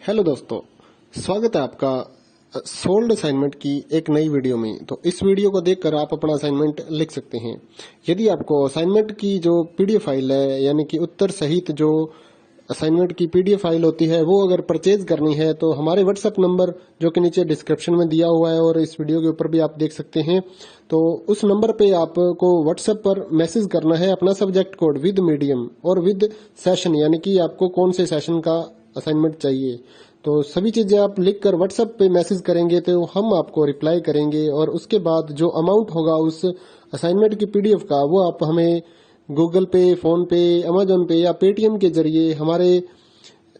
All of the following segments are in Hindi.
हेलो दोस्तों, स्वागत है आपका सोल्ड असाइनमेंट की एक नई वीडियो में। तो इस वीडियो को देखकर आप अपना असाइनमेंट लिख सकते हैं। यदि आपको असाइनमेंट की जो पीडीएफ फाइल है, यानी कि उत्तर सहित जो असाइनमेंट की पीडीएफ फाइल होती है, वो अगर परचेज करनी है तो हमारे व्हाट्सएप नंबर जो कि नीचे डिस्क्रिप्शन में दिया हुआ है और इस वीडियो के ऊपर भी आप देख सकते हैं, तो उस नंबर पे आपको व्हाट्सएप पर मैसेज करना है अपना सब्जेक्ट कोड विद मीडियम और विद सेशन, यानी कि आपको कौन से सेशन का असाइनमेंट चाहिए। तो सभी चीजें आप लिखकर व्हाट्सएप पे मैसेज करेंगे तो हम आपको रिप्लाई करेंगे और उसके बाद जो अमाउंट होगा उस असाइनमेंट की पीडीएफ का, वो आप हमें गूगल पे, फोन पे, अमेजोन पे या पेटीएम के जरिए हमारे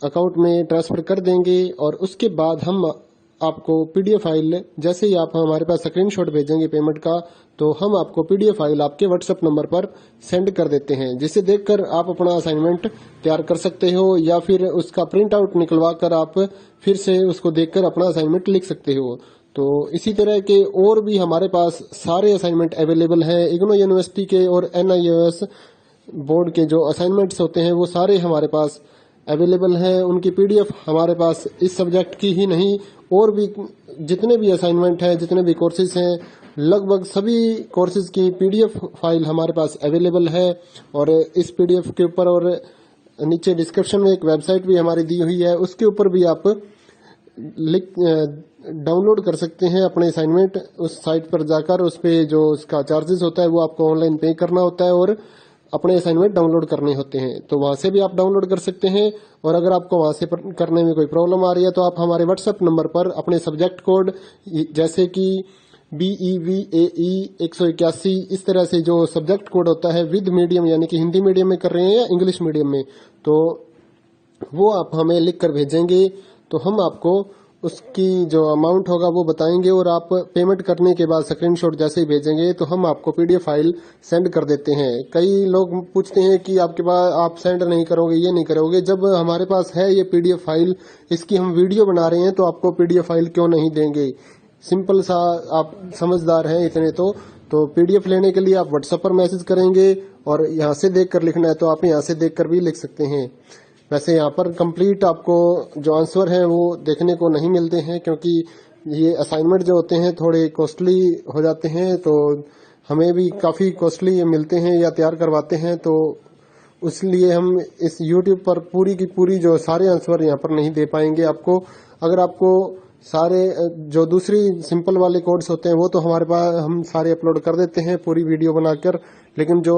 अकाउंट में ट्रांसफर कर देंगे। और उसके बाद हम आपको पीडीएफ फाइल, जैसे ही आप हमारे पास स्क्रीनशॉट भेजेंगे पेमेंट का, तो हम आपको पीडीएफ फाइल आपके व्हाट्सएप नंबर पर सेंड कर देते हैं, जिसे देखकर आप अपना असाइनमेंट तैयार कर सकते हो या फिर उसका प्रिंट आउट निकलवा कर आप फिर से उसको देखकर अपना असाइनमेंट लिख सकते हो। तो इसी तरह के और भी हमारे पास सारे असाइनमेंट अवेलेबल हैं। इग्नो यूनिवर्सिटी के और एनआईओएस बोर्ड के जो असाइनमेंट्स होते हैं वो सारे हमारे पास अवेलेबल है। उनकी पीडीएफ हमारे पास इस सब्जेक्ट की ही नहीं, और भी जितने भी असाइनमेंट हैं, जितने भी कोर्सेज हैं, लगभग सभी कोर्सेज की पीडीएफ फाइल हमारे पास अवेलेबल है। और इस पीडीएफ के ऊपर और नीचे डिस्क्रिप्शन में एक वेबसाइट भी हमारी दी हुई है, उसके ऊपर भी आप डाउनलोड कर सकते हैं अपने असाइनमेंट। उस साइट पर जाकर उस पे जो उसका चार्जेस होता है वो आपको ऑनलाइन पे करना होता है और अपने असाइनमेंट डाउनलोड करने होते हैं। तो वहां से भी आप डाउनलोड कर सकते हैं। और अगर आपको वहां से करने में कोई प्रॉब्लम आ रही है तो आप हमारे व्हाट्सएप नंबर पर अपने सब्जेक्ट कोड, जैसे कि BEVAE 181, इस तरह से जो सब्जेक्ट कोड होता है विद मीडियम, यानी कि हिंदी मीडियम में कर रहे हैं या इंग्लिश मीडियम में, तो वो आप हमें लिख कर भेजेंगे तो हम आपको उसकी जो अमाउंट होगा वो बताएंगे। और आप पेमेंट करने के बाद स्क्रीनशॉट जैसे ही भेजेंगे तो हम आपको पीडीएफ फाइल सेंड कर देते हैं। कई लोग पूछते हैं कि आपके पास आप सेंड नहीं करोगे, ये नहीं करोगे। जब हमारे पास है ये पीडीएफ फाइल, इसकी हम वीडियो बना रहे हैं, तो आपको पीडीएफ फाइल क्यों नहीं देंगे। सिंपल सा, आप समझदार हैं इतने तो पीडीएफ लेने के लिए आप व्हाट्सएप पर मैसेज करेंगे और यहाँ से देखकर लिखना है तो आप यहाँ से देखकर भी लिख सकते हैं। वैसे यहाँ पर कंप्लीट आपको जो आंसर है वो देखने को नहीं मिलते हैं, क्योंकि ये असाइनमेंट जो होते हैं थोड़े कॉस्टली हो जाते हैं, तो हमें भी काफ़ी कॉस्टली मिलते हैं या तैयार करवाते हैं। तो इसलिए हम इस YouTube पर पूरी की पूरी जो सारे आंसर यहाँ पर नहीं दे पाएंगे आपको। अगर आपको सारे जो दूसरी सिंपल वाले कोड्स होते हैं वो तो हमारे पास हम सारे अपलोड कर देते हैं पूरी वीडियो बनाकर, लेकिन जो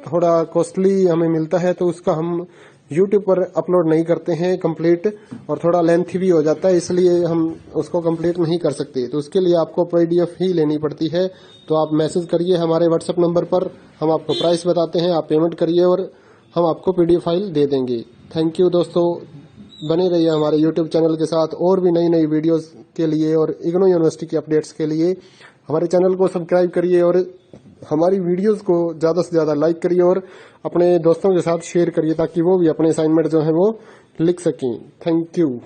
थोड़ा कॉस्टली हमें मिलता है तो उसका हम YouTube पर अपलोड नहीं करते हैं कंप्लीट, और थोड़ा लेंथी भी हो जाता है, इसलिए हम उसको कंप्लीट नहीं कर सकते। तो उसके लिए आपको पीडीएफ ही लेनी पड़ती है। तो आप मैसेज करिए हमारे व्हाट्सएप नंबर पर, हम आपको प्राइस बताते हैं, आप पेमेंट करिए और हम आपको पीडीएफ फाइल दे देंगे। थैंक यू दोस्तों, बने रहिए हमारे YouTube चैनल के साथ और भी नई नई वीडियोस के लिए और इग्नो यूनिवर्सिटी के अपडेट्स के लिए हमारे चैनल को सब्सक्राइब करिए और हमारी वीडियोस को ज़्यादा से ज़्यादा लाइक करिए और अपने दोस्तों के साथ शेयर करिए, ताकि वो भी अपने असाइनमेंट जो है वो लिख सकें। Thank you.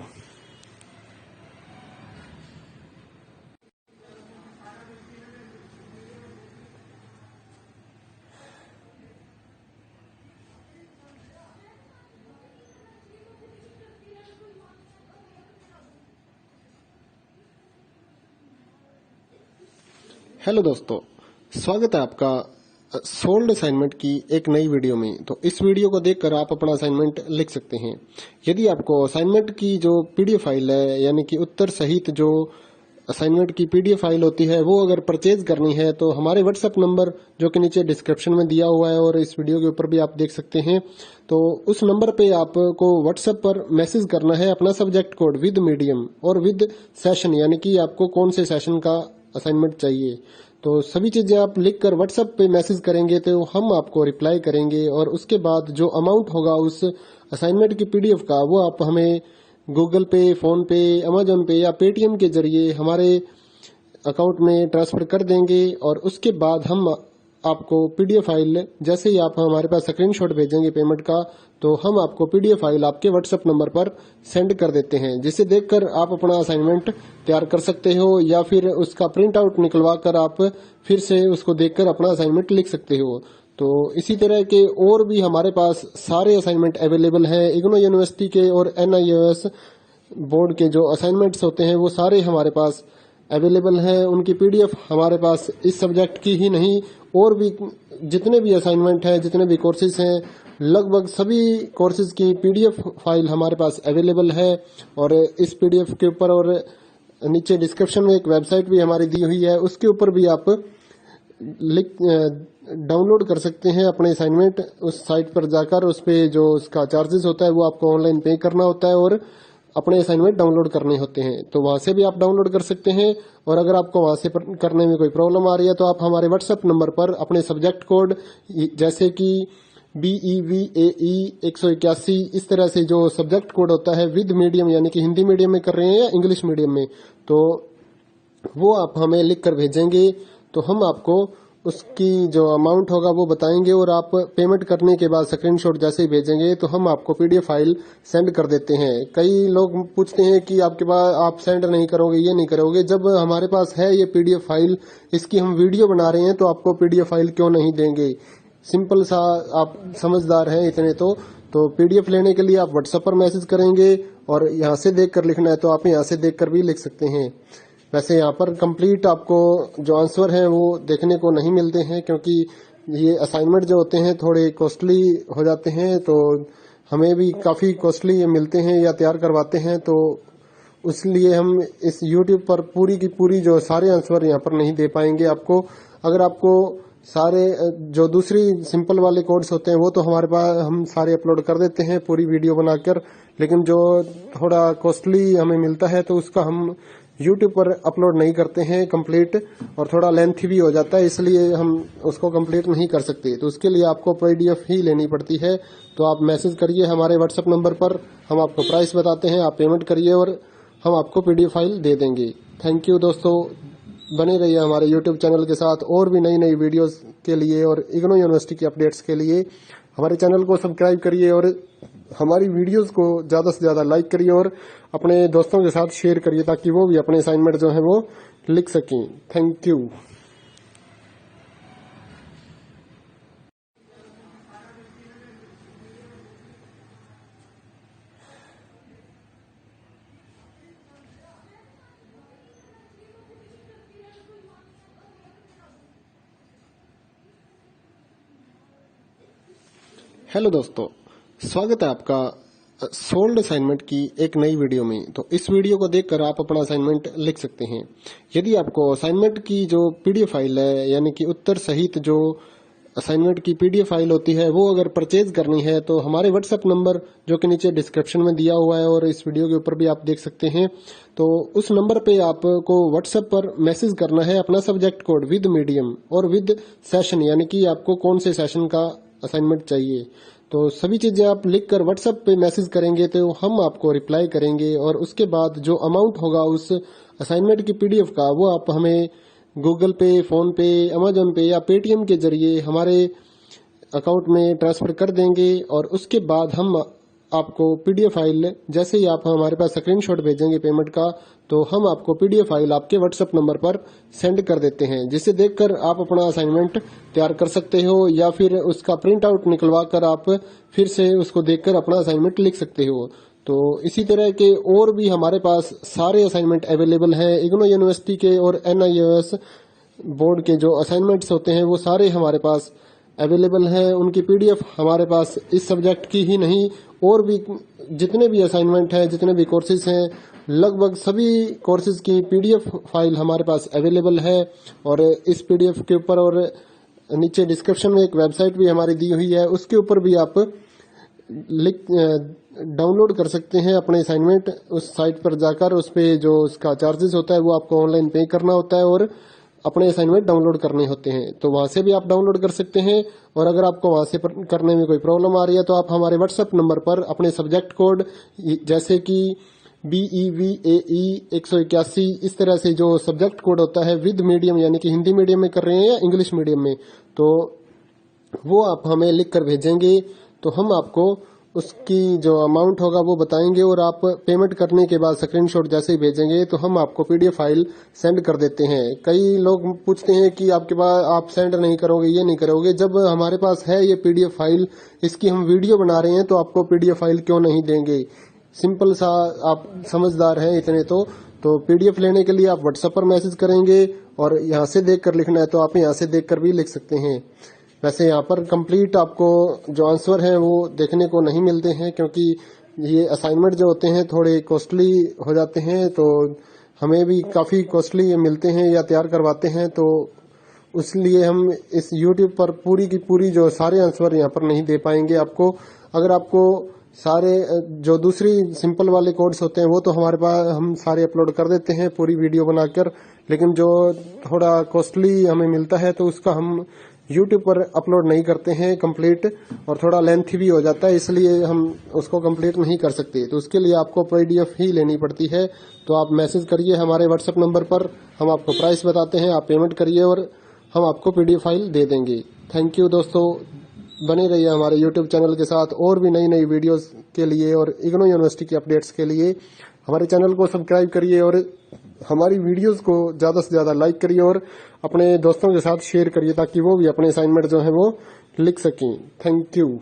हेलो दोस्तों, स्वागत है आपका सोल्ड असाइनमेंट की एक नई वीडियो में। तो इस वीडियो को देखकर आप अपना असाइनमेंट लिख सकते हैं। यदि आपको असाइनमेंट की जो पीडीएफ फाइल है, यानी कि उत्तर सहित जो असाइनमेंट की पीडीएफ फाइल होती है, वो अगर परचेज करनी है तो हमारे व्हाट्सएप नंबर जो कि नीचे डिस्क्रिप्शन में दिया हुआ है और इस वीडियो के ऊपर भी आप देख सकते हैं, तो उस नंबर पे आपको व्हाट्सएप पर मैसेज करना है अपना सब्जेक्ट कोड विद मीडियम और विद सेशन, यानी कि आपको कौन से सेशन का असाइनमेंट चाहिए। तो सभी चीजें आप लिखकर व्हाट्सएप पे मैसेज करेंगे तो हम आपको रिप्लाई करेंगे। और उसके बाद जो अमाउंट होगा उस असाइनमेंट की पीडीएफ का, वो आप हमें गूगल पे, फोन पे, अमेजोन पे या पेटीएम के जरिए हमारे अकाउंट में ट्रांसफर कर देंगे। और उसके बाद हम आपको पीडीएफ फाइल, जैसे ही आप हमारे पास स्क्रीनशॉट भेजेंगे पेमेंट का, तो हम आपको पीडीएफ फाइल आपके व्हाट्सएप नंबर पर सेंड कर देते हैं, जिसे देखकर आप अपना असाइनमेंट तैयार कर सकते हो या फिर उसका प्रिंट आउट निकलवा कर आप फिर से उसको देखकर अपना असाइनमेंट लिख सकते हो। तो इसी तरह के और भी हमारे पास सारे असाइनमेंट अवेलेबल हैं। इग्नो यूनिवर्सिटी के और एनआईओएस बोर्ड के जो असाइनमेंट्स होते हैं वो सारे हमारे पास अवेलेबल हैं। उनकी पीडीएफ हमारे पास इस सब्जेक्ट की ही नहीं और भी जितने भी असाइनमेंट हैं, जितने भी कोर्सेज हैं, लगभग सभी कोर्सेज की पीडीएफ फाइल हमारे पास अवेलेबल है। और इस पीडीएफ के ऊपर और नीचे डिस्क्रिप्शन में एक वेबसाइट भी हमारी दी हुई है, उसके ऊपर भी आप डाउनलोड कर सकते हैं अपने असाइनमेंट। उस साइट पर जाकर उस पे जो उसका चार्जेस होता है वो आपको ऑनलाइन पे करना होता है और अपने असाइनमेंट डाउनलोड करने होते हैं। तो वहां से भी आप डाउनलोड कर सकते हैं। और अगर आपको वहां से करने में कोई प्रॉब्लम आ रही है तो आप हमारे व्हाट्सएप नंबर पर अपने सब्जेक्ट कोड जैसे कि BEVAE 181 इस तरह से जो सब्जेक्ट कोड होता है विद मीडियम यानी कि हिंदी मीडियम में कर रहे हैं या इंग्लिश मीडियम में, तो वो आप हमें लिख कर भेजेंगे तो हम आपको उसकी जो अमाउंट होगा वो बताएंगे और आप पेमेंट करने के बाद स्क्रीनशॉट जैसे ही भेजेंगे तो हम आपको पीडीएफ फाइल सेंड कर देते हैं। कई लोग पूछते हैं कि आपके पास आप सेंड नहीं करोगे, ये नहीं करोगे। जब हमारे पास है ये पीडीएफ फाइल, इसकी हम वीडियो बना रहे हैं तो आपको पीडीएफ फाइल क्यों नहीं देंगे। सिंपल सा, आप समझदार हैं इतने तो पीडीएफ लेने के लिए आप व्हाट्सएप पर मैसेज करेंगे और यहाँ से देख कर लिखना है तो आप यहाँ से देख कर भी लिख सकते हैं। वैसे यहाँ पर कंप्लीट आपको जो आंसर है वो देखने को नहीं मिलते हैं क्योंकि ये असाइनमेंट जो होते हैं थोड़े कॉस्टली हो जाते हैं, तो हमें भी काफ़ी कॉस्टली मिलते हैं या तैयार करवाते हैं, तो इसलिए हम इस YouTube पर पूरी की पूरी जो सारे आंसर यहाँ पर नहीं दे पाएंगे आपको। अगर आपको सारे जो दूसरी सिंपल वाले कोड्स होते हैं वो तो हमारे पास हम सारे अपलोड कर देते हैं पूरी वीडियो बनाकर, लेकिन जो थोड़ा कॉस्टली हमें मिलता है तो उसका हम YouTube पर अपलोड नहीं करते हैं कंप्लीट, और थोड़ा लेंथी भी हो जाता है, इसलिए हम उसको कंप्लीट नहीं कर सकते। तो उसके लिए आपको पीडीएफ ही लेनी पड़ती है। तो आप मैसेज करिए हमारे व्हाट्सएप नंबर पर, हम आपको प्राइस बताते हैं, आप पेमेंट करिए और हम आपको पीडीएफ फाइल दे देंगे। थैंक यू दोस्तों, बने रहिए हमारे यूट्यूब चैनल के साथ और भी नई नई वीडियोस के लिए और इग्नो यूनिवर्सिटी की अपडेट्स के लिए हमारे चैनल को सब्सक्राइब करिए और हमारी वीडियोस को ज़्यादा से ज़्यादा लाइक करिए और अपने दोस्तों के साथ शेयर करिए ताकि वो भी अपने असाइनमेंट जो है वो लिख सकें। Thank you. हेलो दोस्तों, स्वागत है आपका सोल्ड असाइनमेंट की एक नई वीडियो में। तो इस वीडियो को देखकर आप अपना असाइनमेंट लिख सकते हैं। यदि आपको असाइनमेंट की जो पीडीएफ फाइल है यानी कि उत्तर सहित जो असाइनमेंट की पीडीएफ फाइल होती है वो अगर परचेज करनी है तो हमारे व्हाट्सएप नंबर जो कि नीचे डिस्क्रिप्शन में दिया हुआ है और इस वीडियो के ऊपर भी आप देख सकते हैं, तो उस नंबर पे आपको व्हाट्सएप पर मैसेज करना है अपना सब्जेक्ट कोड विद मीडियम और विद सेशन यानी कि आपको कौन से सेशन का असाइनमेंट चाहिए। तो सभी चीजें आप लिखकर व्हाट्सएप पे मैसेज करेंगे तो हम आपको रिप्लाई करेंगे और उसके बाद जो अमाउंट होगा उस असाइनमेंट की पीडीएफ का वो आप हमें गूगल पे, फोन पे, अमेजोन पे या पेटीएम के जरिए हमारे अकाउंट में ट्रांसफर कर देंगे। और उसके बाद हम आपको पीडीएफ फाइल जैसे ही आप हमारे पास स्क्रीनशॉट भेजेंगे पेमेंट का, तो हम आपको पीडीएफ फाइल आपके व्हाट्सएप नंबर पर सेंड कर देते हैं, जिसे देखकर आप अपना असाइनमेंट तैयार कर सकते हो या फिर उसका प्रिंट आउट निकलवा कर आप फिर से उसको देखकर अपना असाइनमेंट लिख सकते हो। तो इसी तरह के और भी हमारे पास सारे असाइनमेंट अवेलेबल हैं। इग्नो यूनिवर्सिटी के और NIOS बोर्ड के जो असाइनमेंट्स होते हैं वो सारे हमारे पास अवेलेबल हैं। उनकी पीडीएफ हमारे पास इस सब्जेक्ट की ही नहीं और भी जितने भी असाइनमेंट हैं, जितने भी कोर्सेज हैं, लगभग सभी कोर्सेज की पीडीएफ फाइल हमारे पास अवेलेबल है। और इस पीडीएफ के ऊपर और नीचे डिस्क्रिप्शन में एक वेबसाइट भी हमारी दी हुई है, उसके ऊपर भी आप डाउनलोड कर सकते हैं अपने असाइनमेंट। उस साइट पर जाकर उस पे जो उसका चार्जेस होता है वो आपको ऑनलाइन पे करना होता है और अपने असाइनमेंट डाउनलोड करने होते हैं। तो वहां से भी आप डाउनलोड कर सकते हैं। और अगर आपको वहां से करने में कोई प्रॉब्लम आ रही है तो आप हमारे व्हाट्सएप नंबर पर अपने सब्जेक्ट कोड जैसे कि BEVAE 181 इस तरह से जो सब्जेक्ट कोड होता है विद मीडियम यानी कि हिंदी मीडियम में कर रहे हैं या इंग्लिश मीडियम में, तो वो आप हमें लिख कर भेजेंगे तो हम आपको उसकी जो अमाउंट होगा वो बताएंगे और आप पेमेंट करने के बाद स्क्रीनशॉट जैसे ही भेजेंगे तो हम आपको पीडीएफ फाइल सेंड कर देते हैं। कई लोग पूछते हैं कि आपके पास आप सेंड नहीं करोगे, ये नहीं करोगे। जब हमारे पास है ये पीडीएफ फाइल, इसकी हम वीडियो बना रहे हैं तो आपको पीडीएफ फाइल क्यों नहीं देंगे। सिंपल सा, आप समझदार हैं इतने तो पीडीएफ लेने के लिए आप व्हाट्सएप पर मैसेज करेंगे और यहाँ से देखकर लिखना है तो आप यहाँ से देखकर भी लिख सकते हैं। वैसे यहाँ पर कंप्लीट आपको जो आंसर है वो देखने को नहीं मिलते हैं, क्योंकि ये असाइनमेंट जो होते हैं थोड़े कॉस्टली हो जाते हैं, तो हमें भी काफ़ी कॉस्टली मिलते हैं या तैयार करवाते हैं, तो इसलिए हम इस YouTube पर पूरी की पूरी जो सारे आंसर यहाँ पर नहीं दे पाएंगे आपको। अगर आपको सारे जो दूसरी सिंपल वाले कोड्स होते हैं वो तो हमारे पास हम सारे अपलोड कर देते हैं पूरी वीडियो बनाकर, लेकिन जो थोड़ा कॉस्टली हमें मिलता है तो उसका हम YouTube पर अपलोड नहीं करते हैं कंप्लीट, और थोड़ा लेंथी भी हो जाता है, इसलिए हम उसको कंप्लीट नहीं कर सकते। तो उसके लिए आपको PDF ही लेनी पड़ती है। तो आप मैसेज करिए हमारे व्हाट्सएप नंबर पर, हम आपको प्राइस बताते हैं, आप पेमेंट करिए और हम आपको PDF फाइल दे देंगे। थैंक यू दोस्तों, बने रहिए हमारे YouTube चैनल के साथ और भी नई नई वीडियोस के लिए और इग्नो यूनिवर्सिटी की अपडेट्स के लिए हमारे चैनल को सब्सक्राइब करिए और हमारी वीडियोस को ज़्यादा से ज़्यादा लाइक करिए और अपने दोस्तों के साथ शेयर करिए ताकि वो भी अपने असाइनमेंट जो है वो लिख सकें। Thank you.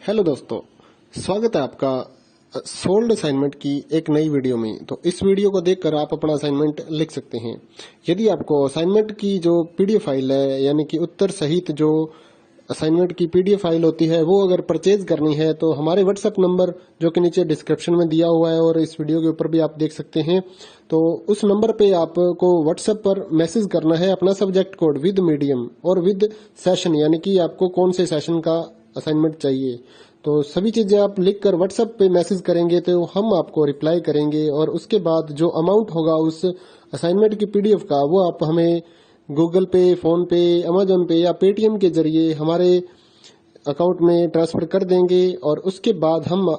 हेलो दोस्तों, स्वागत है आपका सोल्ड असाइनमेंट की एक नई वीडियो में। तो इस वीडियो को देखकर आप अपना असाइनमेंट लिख सकते हैं। यदि आपको असाइनमेंट की जो PDF फाइल है, यानी कि उत्तर सहित जो असाइनमेंट की PDF फाइल होती है, वो अगर परचेज करनी है तो हमारे व्हाट्सएप नंबर जो कि नीचे डिस्क्रिप्शन में दिया हुआ है और इस वीडियो के ऊपर भी आप देख सकते हैं, तो उस नंबर पे आपको व्हाट्सएप पर मैसेज करना है अपना सब्जेक्ट कोड विद मीडियम और विद सेशन, यानी कि आपको कौन से सेशन का असाइनमेंट चाहिए। तो सभी चीजें आप लिखकर व्हाट्सएप पे मैसेज करेंगे तो हम आपको रिप्लाई करेंगे, और उसके बाद जो अमाउंट होगा उस असाइनमेंट की PDF का वो आप हमें गूगल पे, फोन पे, अमेजोन पे या पेटीएम के जरिए हमारे अकाउंट में ट्रांसफर कर देंगे। और उसके बाद हम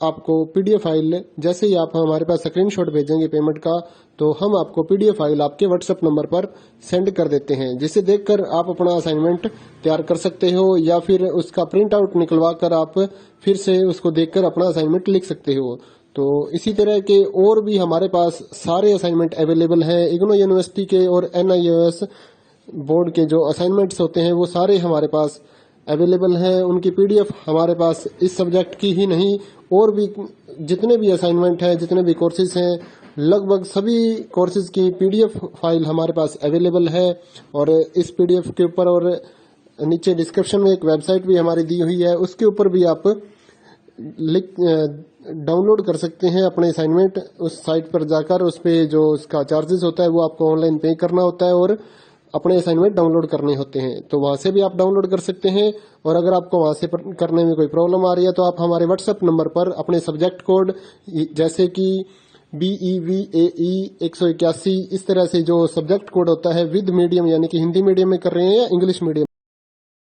आपको PDF फाइल, जैसे ही आप हमारे पास स्क्रीनशॉट भेजेंगे पेमेंट का, तो हम आपको PDF फाइल आपके व्हाट्सएप नंबर पर सेंड कर देते हैं, जिसे देखकर आप अपना असाइनमेंट तैयार कर सकते हो या फिर उसका प्रिंट आउट निकलवा कर आप फिर से उसको देखकर अपना असाइनमेंट लिख सकते हो। तो इसी तरह के और भी हमारे पास सारे असाइनमेंट अवेलेबल हैं। इग्नो यूनिवर्सिटी के और NIOS बोर्ड के जो असाइनमेंट्स होते हैं वो सारे हमारे पास अवेलेबल हैं। उनकी PDF हमारे पास इस सब्जेक्ट की ही नहीं, और भी जितने भी असाइनमेंट हैं, जितने भी कोर्सेज हैं, लगभग सभी कोर्सेज की PDF फाइल हमारे पास अवेलेबल है। और इस PDF के ऊपर और नीचे डिस्क्रिप्शन में एक वेबसाइट भी हमारी दी हुई है, उसके ऊपर भी आप डाउनलोड कर सकते हैं अपने असाइनमेंट। उस साइट पर जाकर उस पे जो उसका चार्जेस होता है वो आपको ऑनलाइन पे करना होता है और अपने असाइनमेंट डाउनलोड करने होते हैं, तो वहां से भी आप डाउनलोड कर सकते हैं। और अगर आपको वहां से करने में कोई प्रॉब्लम आ रही है तो आप हमारे व्हाट्सएप नंबर पर अपने सब्जेक्ट कोड, जैसे कि BEVAE 181, इस तरह से जो सब्जेक्ट कोड होता है विद मीडियम, यानी कि हिंदी मीडियम में कर रहे हैं या इंग्लिश मीडियम